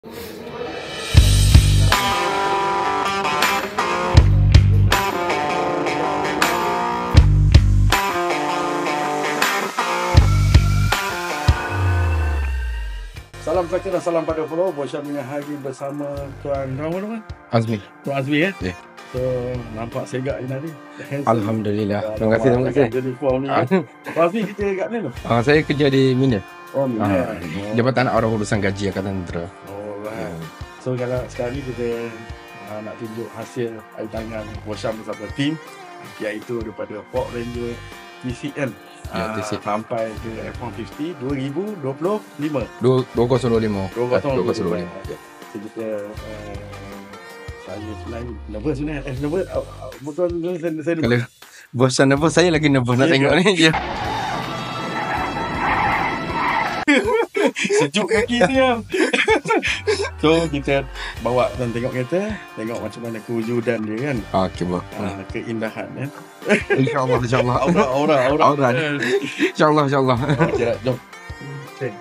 Salam sejahtera, salam pada follow. Bosyam dengan hari bersama Tuan Azmi. Tuan Azmi ya? Yeah. So, nampak segak ni tadi. Alhamdulillah. Terima kasih, terima kasih. Uniform ni. Tuan Azmi kerja kat mana tu? Saya kerja di Mina. Oh, Mina. Jabatan Arwah Urusan Gaji Angkatan Tentera. Oh, right. So, kalau sekarang ni kita nak tunjuk hasil air tangan Bosyam bersama tim, iaitu daripada Ford Ranger TCN. Sampai ke F-150 2025. 2025. 2025. So, kita saya sebenarnya nervous sebenarnya. Nervous. Betul saya Kalau bosan nervous, saya lagi nervous nak tengok ni dia. Sejuk kaki dia. So kita bawa dan tengok kereta, tengok macam mana kewujudan dia kan. Okey, Boh. Keindahan ya. InsyaAllah. Aura. InsyaAllah. Okey, jom. Okey.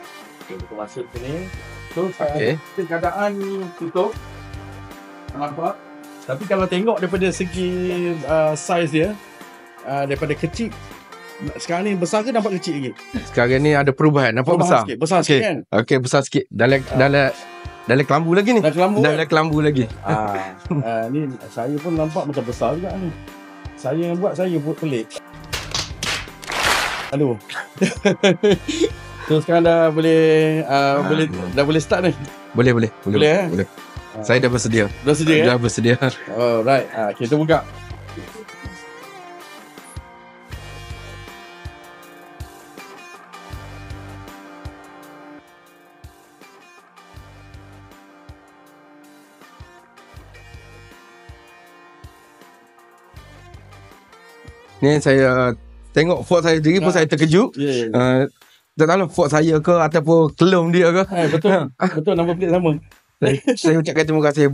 Kita masuk sini. So, keadaan tutup. Nampak? Tapi kalau tengok daripada segi saiz dia, daripada kecil, sekarang ni besar ke nampak kecil lagi? Sekarang ni ada perubahan. Nampak besar? Besar sikit kan? Okey, besar sikit. Dalam kelambu lagi ni. Dalam kelambu lagi. Ni saya pun nampak macam besar juga ni. Saya yang buat, saya buat pelik. Aduh. So sekarang dah boleh start ni. Boleh. Saya dah bersedia. Dah bersedia. Alright. Kita buka. Ni saya tengok Ford saya sendiri pun saya terkejut. Tak tahu Ford saya ke ataupun kelum dia ke. Betul nama plate sama. Saya ucapkan terima kasih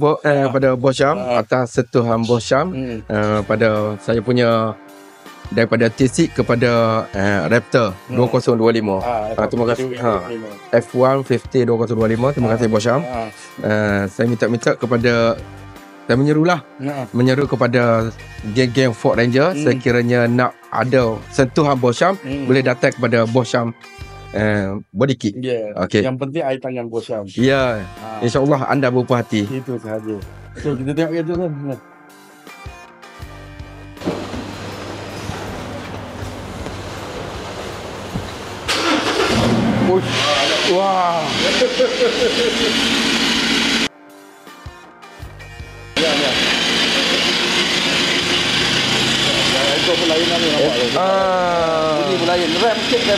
pada Bosyam atas sentuhan Bosyam pada saya punya daripada T6 kepada Raptor 2025. Terima kasih. F150 2025. Terima kasih Bosyam. Saya minta kepada saya menyeru kepada geng-geng Ford Ranger sekiranya nak ada sentuhan Bosyam boleh datang kepada Bosyam body kit. Okay. Yang penting air tangan Bosyam. Ya. InsyaAllah anda berpuas hati. Itu sahaja. So kita tengok kereta tu. Wah. Ya. Itu pun lain ni nampak. Bunyi pun lain. Rem sikit.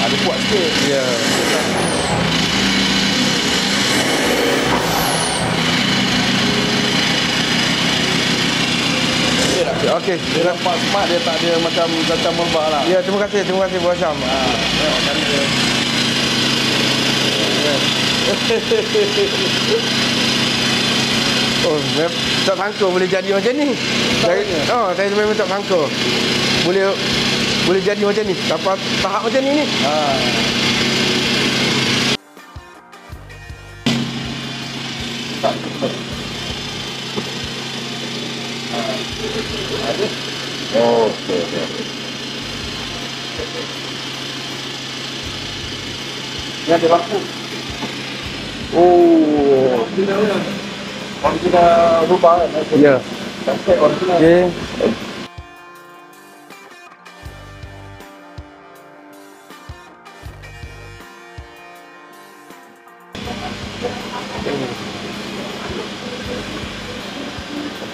Ada kuat sikit. Ya. Okey. Dia nampak smart, dia tak ada macam merbah lah. Ya, terima kasih Bosyam. Tengok kan dia. Oh, tak sangka boleh jadi macam ni. Saya memang tak sangka boleh jadi macam ni. Dapat tahap macam ni. Okey. Ni ada lampu. Original rubah kan? Ya. Original. Okey.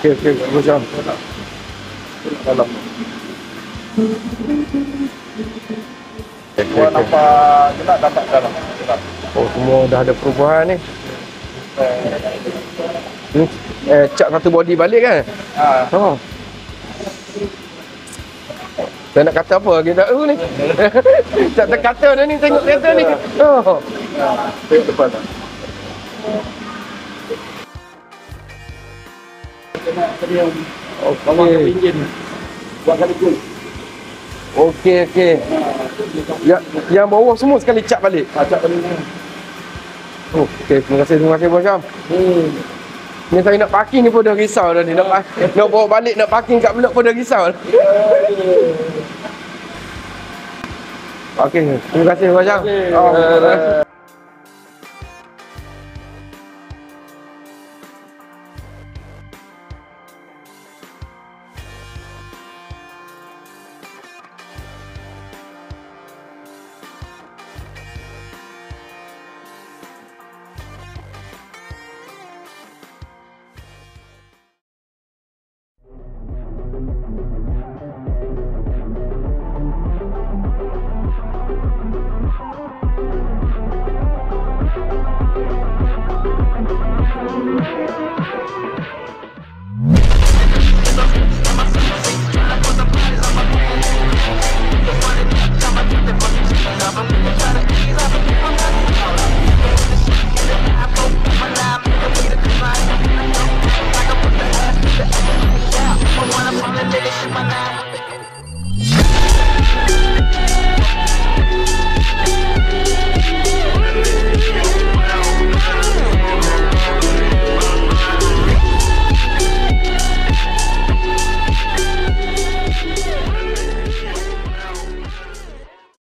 Okey, Bosyam. Dalam. Nampak jelas dapat dalam. Oh, semua dah ada perubahan ni. Ni cat satu body balik kan? Saya nak kata apa? Kita ni. Tak terkata dah ni tengok kereta ni. Tengok depan. Tadi yang okey. enjin buat kali cool. Okey. Ya, yang bawah semua sekali cat balik. Cat balik ni. Oh, okey, terima kasih Bos Syam. Ni saya nak parking ni pun dah risau dah ni. Nak bawa balik, nak parking kat blok pun dah risau. Okey, terima kasih Bos Syam.